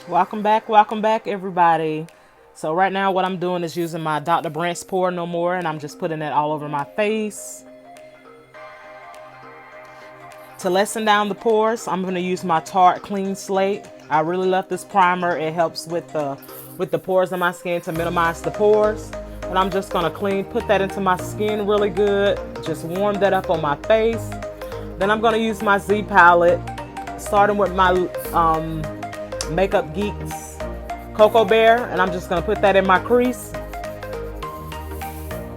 Welcome back, everybody. So right now, what I'm doing is using my Dr. Brandt's Pour No More, and I'm just putting it all over my face. To lessen down the pores, I'm going to use my Tarte Clean Slate. I really love this primer. It helps with the pores in my skin to minimize the pores. And I'm just going to put that into my skin really good. Just warm that up on my face. Then I'm going to use my Z palette, starting with my Makeup Geeks Cocoa Bear, and I'm just going to put that in my crease.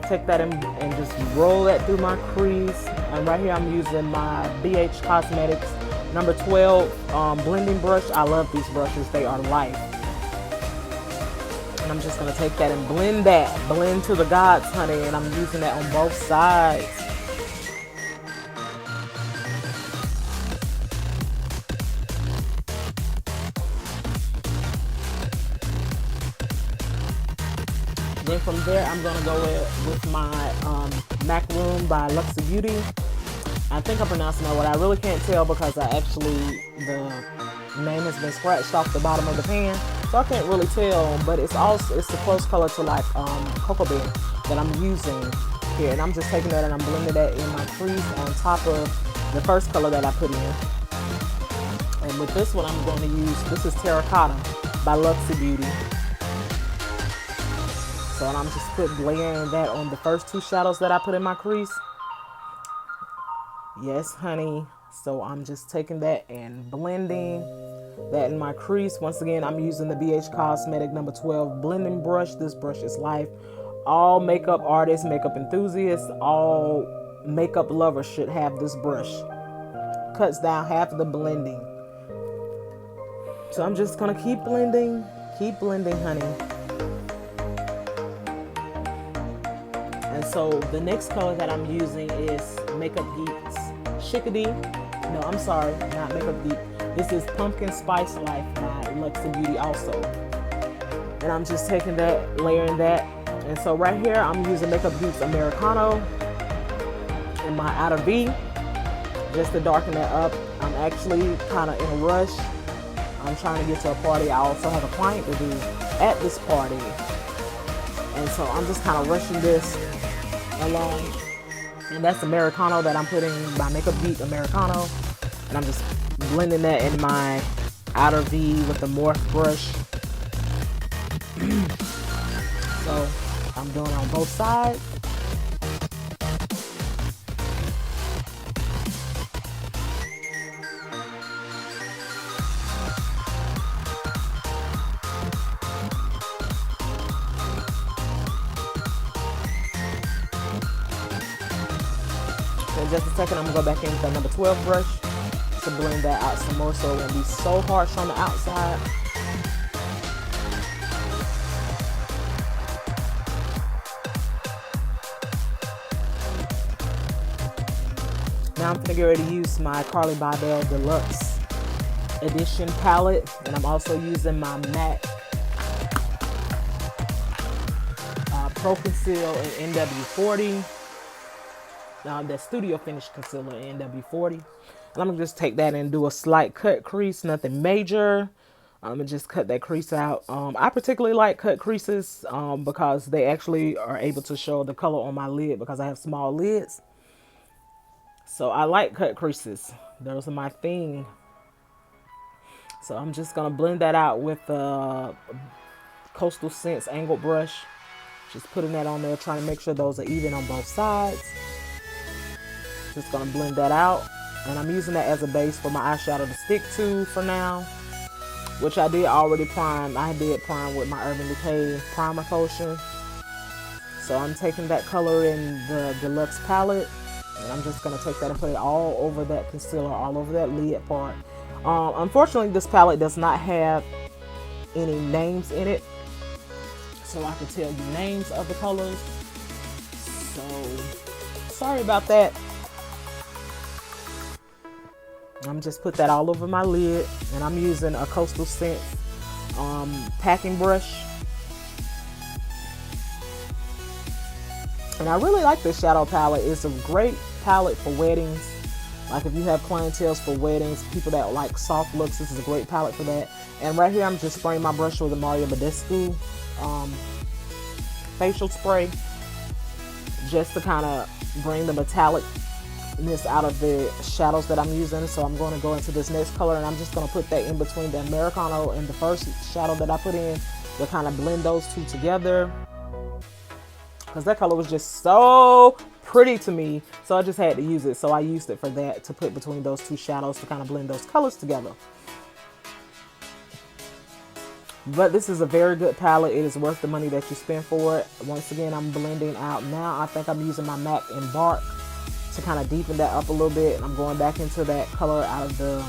Take that in and just roll that through my crease. And right here I'm using my BH Cosmetics number 12 blending brush. I love these brushes, they are life. And I'm just going to take that and blend to the gods, honey, and I'm using that on both sides. Then from there, I'm going to go with my Grwm by Luxy Beauty. I think I'm pronouncing that what I really can't tell because the name has been scratched off the bottom of the pan. So I can't really tell, but it's the close color to like Cocoa Bear that I'm using here. And I'm just taking that and I'm blending that in my crease on top of the first color that I put in. And with this one, I'm going to use, this is Terracotta by Luxy Beauty. So I'm just layering that on the first two shadows that I put in my crease. Yes, honey. So I'm just taking that and blending that in my crease. Once again, I'm using the BH Cosmetic number 12 blending brush. This brush is life. All makeup artists, makeup enthusiasts, all makeup lovers should have this brush. Cuts down half of the blending. So I'm just gonna keep blending, honey. And so the next color that I'm using is Makeup Geeks Chickadee. No, I'm sorry, not Makeup Geek. This is Pumpkin Spice Life by Luxy Beauty also. And I'm just taking that, layering that. And so right here, I'm using Makeup Geeks Americano in my outer V, just to darken that up. I'm actually kind of in a rush. I'm trying to get to a party. I also have a client to do at this party. And so I'm just kind of rushing this along. And that's Americano that I'm putting by Makeup Geek Americano. And I'm just blending that in my outer V with the Morph brush. So I'm doing it on both sides. In just a second, I'm gonna go back in with that number 12 brush to blend that out some more so it won't be so harsh on the outside. Now I'm gonna get ready to use my Carly Bybel Deluxe Edition palette, and I'm also using my MAC Pro Conceal in NW40. The Studio Finish Concealer in NW40. And I'm going to just take that and do a slight cut crease, nothing major. I'm going to just cut that crease out. I particularly like cut creases because they actually are able to show the color on my lid because I have small lids. So I like cut creases. Those are my thing. So I'm just going to blend that out with the Coastal Scents angled brush. Just putting that on there, trying to make sure those are even on both sides. Just gonna blend that out, and I'm using that as a base for my eyeshadow to stick to for now, which I did already prime. I did prime with my Urban Decay primer potion. So I'm taking that color in the deluxe palette, and I'm just gonna take that and put it all over that concealer, all over that lid part. Unfortunately, this palette does not have any names in it, so I can tell you names of the colors. So sorry about that. I'm just put that all over my lid, and I'm using a Coastal Scent packing brush. And I really like this shadow palette. It's a great palette for weddings. Like if you have clienteles for weddings, people that like soft looks, this is a great palette for that. And right here, I'm just spraying my brush with the Mario Badescu facial spray, just to kind of bring the metallicness out of the shadows that I'm using. So I'm going to go into this next color, and I'm just going to put that in between the Americano and the first shadow that I put in to kind of blend those two together, because that color was just so pretty to me, so I just had to use it. So I used it for that, to put between those two shadows to kind of blend those colors together. But this is a very good palette. It is worth the money that you spend for it. Once again, I'm blending out now. I think I'm using my MAC Embark to kind of deepen that up a little bit. And I'm going back into that color out of the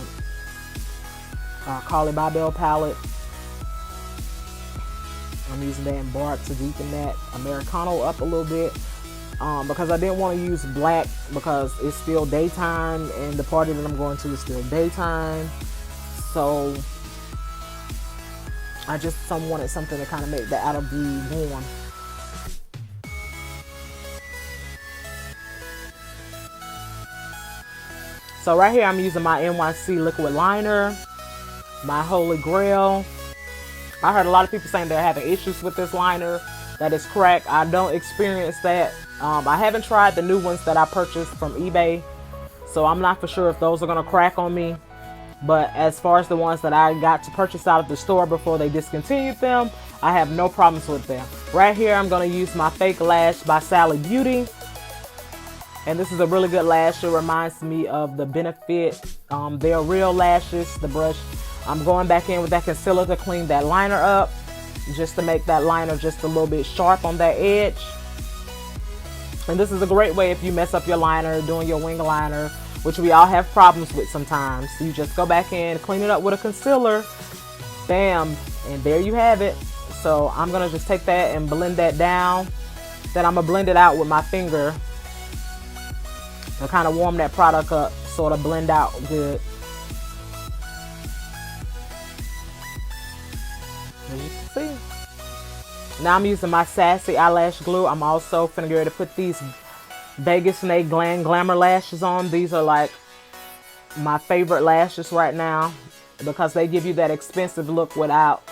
Carly Bybel palette. I'm using that Embark to deepen that Americano up a little bit. Because I didn't want to use black, because it's still daytime and the party that I'm going to is still daytime. So I just wanted something to kind of make the outer view warm. So right here I'm using my NYC liquid liner, my Holy Grail. I heard a lot of people saying they're having issues with this liner, that is cracked. I don't experience that. I haven't tried the new ones that I purchased from eBay, so I'm not for sure if those are going to crack on me. But as far as the ones that I got to purchase out of the store before they discontinued them, I have no problems with them. Right here, I'm going to use my Fake Lash by Sally Beauty. And this is a really good lash. It reminds me of the Benefit. They're real lashes, the brush. I'm going back in with that concealer to clean that liner up, just to make that liner just a little bit sharp on that edge. And this is a great way if you mess up your liner doing your wing liner, which we all have problems with sometimes. So you just go back in, clean it up with a concealer, bam, and there you have it. So I'm gonna just take that and blend that down. Then I'm gonna blend it out with my finger to kind of warm that product up, sort of blend out good. As you can see. Now I'm using my Sassy eyelash glue. I'm also finna get ready to put these Vegas Snake Glam Glamour lashes on. These are like my favorite lashes right now, because they give you that expensive look without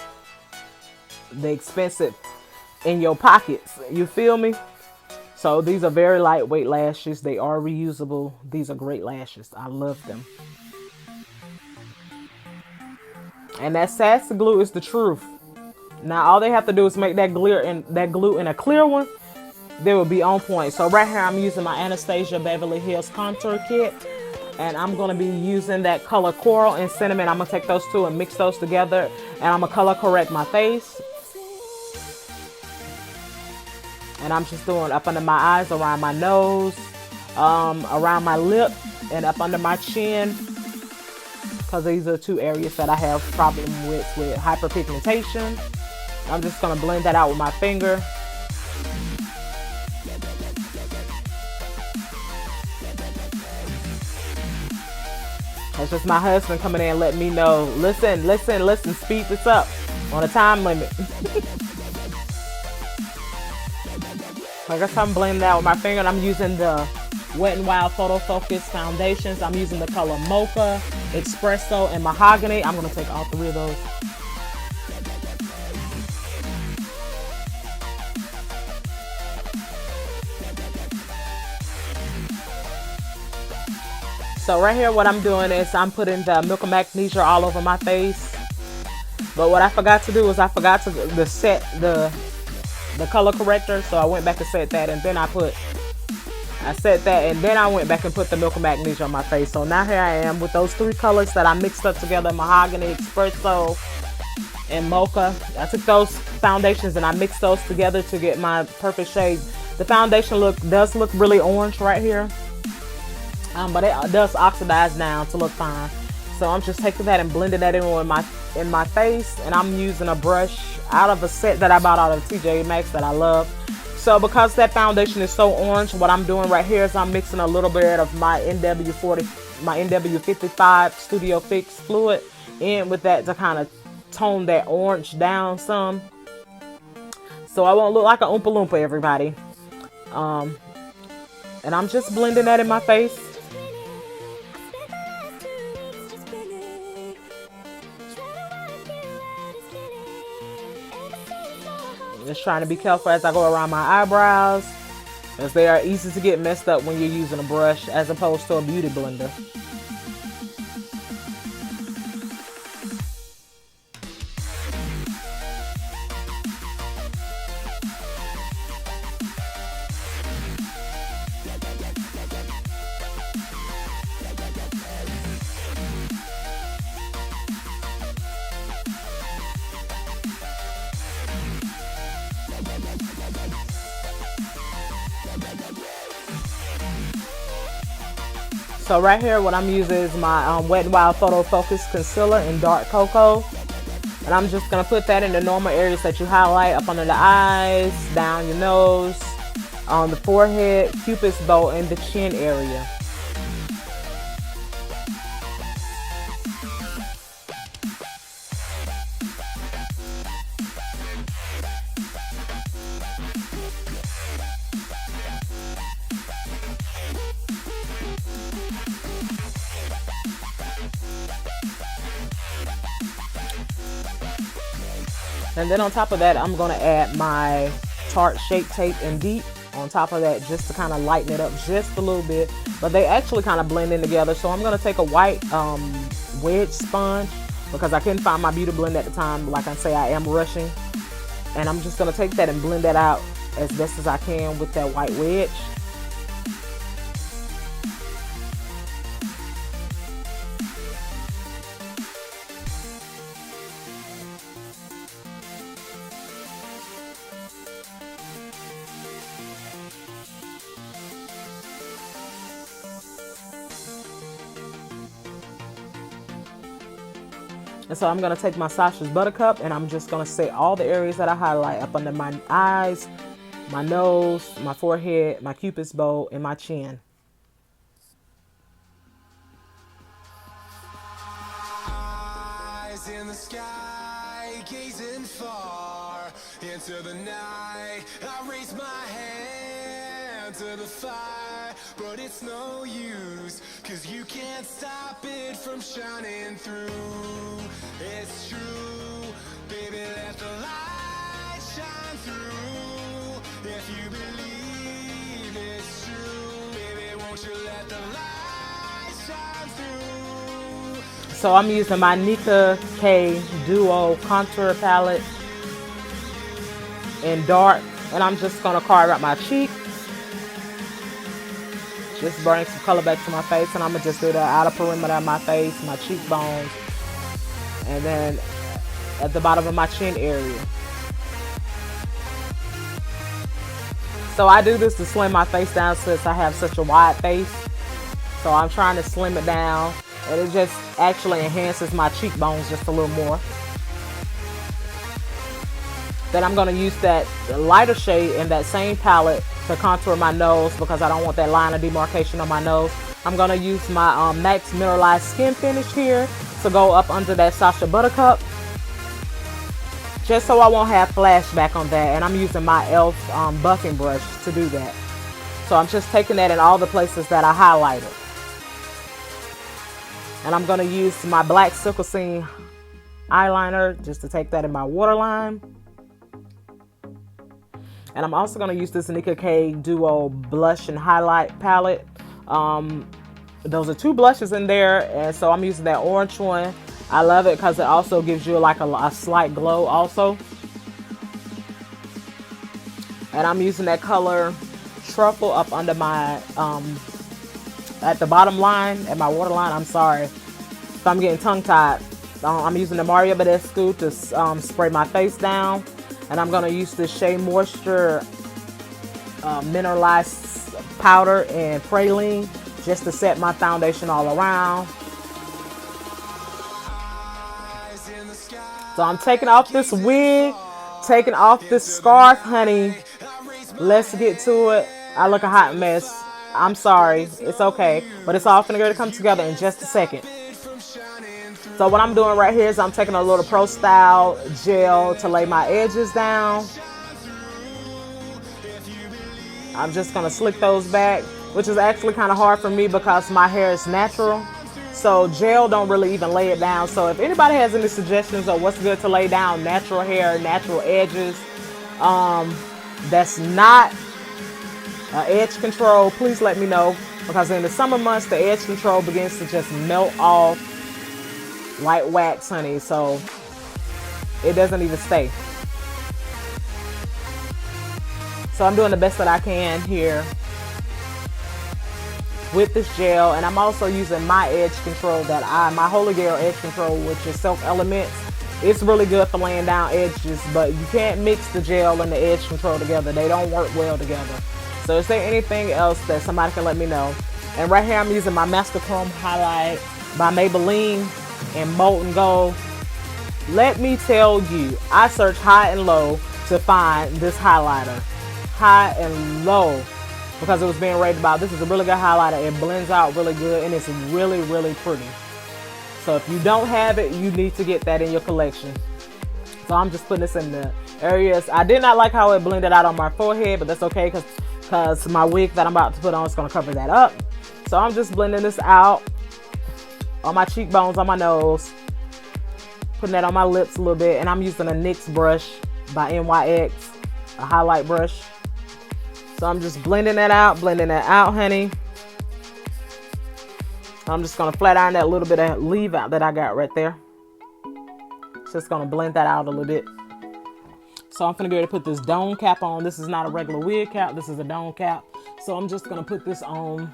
the expensive in your pockets. You feel me? So these are very lightweight lashes. They are reusable. These are great lashes. I love them. And that Sassy glue is the truth. Now all they have to do is make that glue in a clear one. They will be on point. So right here I'm using my Anastasia Beverly Hills Contour Kit. And I'm going to be using that color Coral and Cinnamon. I'm going to take those two and mix those together. And I'm going to color correct my face. And I'm just doing up under my eyes, around my nose, around my lip, and up under my chin. Because these are two areas that I have problem with hyperpigmentation. I'm just going to blend that out with my finger. That's just my husband coming in and letting me know, listen, speed this up on a time limit. I guess I'm blending that with my finger, and I'm using the Wet n Wild Photo Focus foundations. I'm using the color Mocha, Espresso, and Mahogany. I'm going to take all three of those. So right here what I'm doing is I'm putting the Milk of Magnesia all over my face. But what I forgot to do is I forgot to set the color corrector. So I went back and set that, and then I set that, and then I went back and put the Milk of Magnesia on my face. So now here I am with those three colors that I mixed up together, Mahogany, Espresso, and Mocha. I took those foundations and I mixed those together to get my perfect shade. The foundation does look really orange right here. But it does oxidize down to look fine. So I'm just taking that and blending that in my face. And I'm using a brush out of a set that I bought out of TJ Maxx that I love. So because that foundation is so orange, what I'm doing right here is I'm mixing a little bit of my NW55 Studio Fix fluid in with that to kind of tone that orange down some. So I won't look like a Oompa Loompa, everybody. And I'm just blending that in my face. Just trying to be careful as I go around my eyebrows, as they are easy to get messed up when you're using a brush as opposed to a beauty blender. So right here, what I'm using is my Wet n Wild Photo Focus Concealer in Dark Cocoa. And I'm just going to put that in the normal areas that you highlight, up under the eyes, down your nose, on the forehead, Cupid's bow, and the chin area. And then on top of that, I'm going to add my Tarte Shape Tape in Deep on top of that, just to kind of lighten it up just a little bit. But they actually kind of blend in together. So I'm going to take a white wedge sponge, because I couldn't find my beauty blend at the time. Like I say, I am rushing. And I'm just going to take that and blend that out as best as I can with that white wedge. And so I'm going to take my Sacha's Buttercup, and I'm just going to set all the areas that I highlight up under my eyes, my nose, my forehead, my Cupid's bow, and my chin. Eyes in the sky, gazing far into the night. I raise my hand to the fire, but it's no use, 'cause you can't stop it from shining through. It's true, baby, let the light shine through. If you believe it's true, baby, won't you let the light shine through. So I'm using my Nika K Duo Contour Palette in dark, and I'm just going to carve out my cheek. Just bring some color back to my face, and I'm going to just do the outer perimeter of my face, my cheekbones, and then at the bottom of my chin area. So I do this to slim my face down since I have such a wide face. So I'm trying to slim it down, and it just actually enhances my cheekbones just a little more. Then I'm going to use that lighter shade in that same palette to contour my nose, because I don't want that line of demarcation on my nose. I'm going to use my Max Mineralized Skin Finish here to go up under that Sacha Buttercup, just so I won't have flashback on that. And I'm using my e.l.f. buffing brush to do that. So I'm just taking that in all the places that I highlighted. And I'm going to use my black Sickle Scene eyeliner just to take that in my waterline. And I'm also going to use this Nika K Duo Blush and Highlight Palette. Those are two blushes in there, and so I'm using that orange one. I love it because it also gives you like a slight glow also. And I'm using that color Truffle up under my, at the bottom line, at my waterline. I'm sorry if I'm getting tongue-tied. I'm using the Mario Badescu to spray my face down. And I'm going to use the Shea Moisture Mineralized Powder and Praline just to set my foundation all around. So I'm taking off this wig, taking off this scarf, honey. Let's get to it. I look a hot mess. I'm sorry. It's okay. But it's all going to come together in just a second. So what I'm doing right here is I'm taking a little Pro Style gel to lay my edges down. I'm just going to slick those back, which is actually kind of hard for me because my hair is natural. So gel don't really even lay it down. So if anybody has any suggestions of what's good to lay down natural hair, natural edges, that's not edge control, please let me know, because in the summer months the edge control begins to just melt off like wax, honey, so it doesn't even stay. So I'm doing the best that I can here with this gel, and I'm also using my edge control my Holy Grail edge control, which is Silk Elements. It's really good for laying down edges, but you can't mix the gel and the edge control together. They don't work well together. So is there anything else that somebody can let me know? And right here I'm using my Master Chrome highlight by Maybelline in Molten Gold. Let me tell you, I searched high and low to find this highlighter. High and low, because it was being rated about. This is a really good highlighter. It blends out really good, and it's really, really pretty. So if you don't have it, you need to get that in your collection. So I'm just putting this in the areas. I did not like how it blended out on my forehead, but that's okay, because my wig that I'm about to put on is going to cover that up. So I'm just blending this out on my cheekbones, on my nose, putting that on my lips a little bit, and I'm using a NYX brush by NYX, a highlight brush. So I'm just blending that out, honey. I'm just gonna flat iron that little bit of leave out that I got right there. Just gonna blend that out a little bit. So I'm gonna go ahead and put this dome cap on. This is not a regular wig cap, this is a dome cap. So I'm just gonna put this on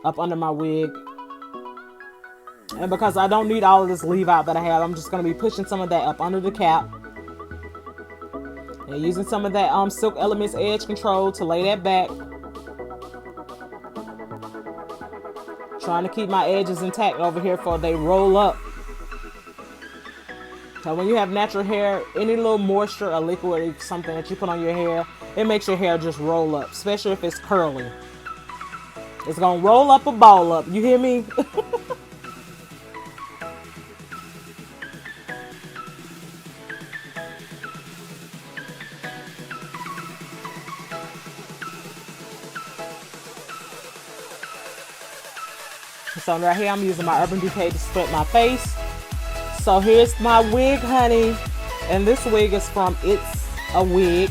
up under my wig. And because I don't need all of this leave out that I have, I'm just gonna be pushing some of that up under the cap. And using some of that Silk Elements edge control to lay that back. Trying to keep my edges intact over here before they roll up. So when you have natural hair, any little moisture or liquid or something that you put on your hair, it makes your hair just roll up, especially if it's curly. It's gonna roll up a ball up, you hear me? So right here I'm using my Urban Decay to split my face. So here's my wig, honey. And this wig is from It's a Wig.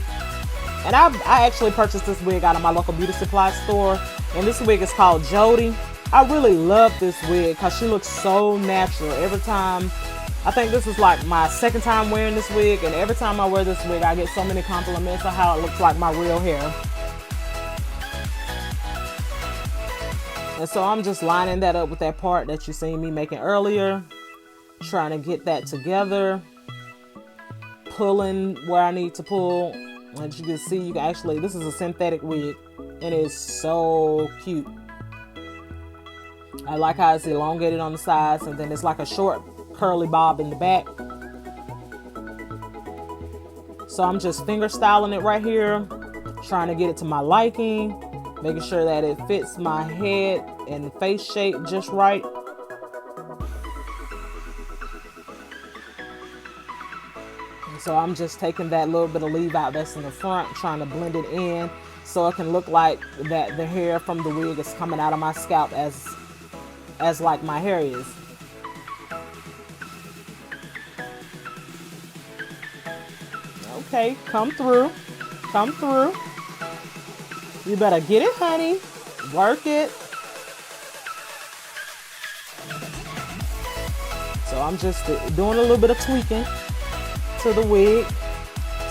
And I actually purchased this wig out of my local beauty supply store. And this wig is called Jody. I really love this wig because she looks so natural. Every time, I think this is like my second time wearing this wig. And every time I wear this wig, I get so many compliments on how it looks like my real hair. And so I'm just lining that up with that part that you seen me making earlier. Trying to get that together. Pulling where I need to pull. As you can see, you can actually, this is a synthetic wig. And it's so cute. I like how it's elongated on the sides. And then it's like a short curly bob in the back. So I'm just finger styling it right here. Trying to get it to my liking. Making sure that it fits my head and face shape just right. And so I'm just taking that little bit of leave out that's in the front, trying to blend it in so it can look like that the hair from the wig is coming out of my scalp as like my hair is. Okay, come through. Come through. You better get it, honey. Work it. So I'm just doing a little bit of tweaking to the wig.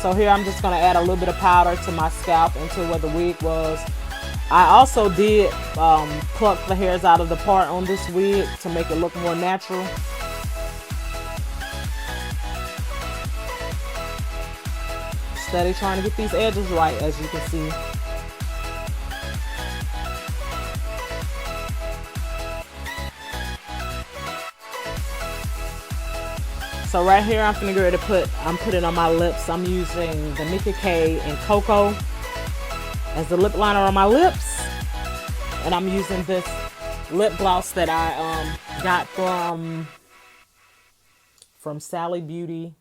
So here I'm just going to add a little bit of powder to my scalp and to where the wig was. I also did pluck the hairs out of the part on this wig to make it look more natural. Steady trying to get these edges right, as you can see. So right here, I'm gonna go ahead and I'm putting on my lips. I'm using the Nicki K and Cocoa as the lip liner on my lips. And I'm using this lip gloss that I got from Sally Beauty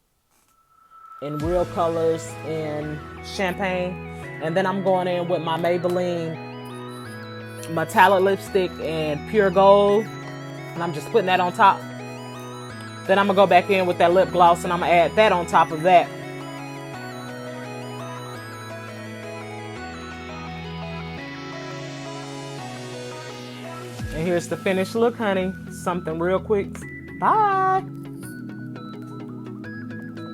in Real Colors in Champagne. And then I'm going in with my Maybelline Metallic Lipstick in Pure Gold. And I'm just putting that on top. Then I'm going to go back in with that lip gloss and I'm going to add that on top of that. And here's the finished look, honey. Something real quick. Bye.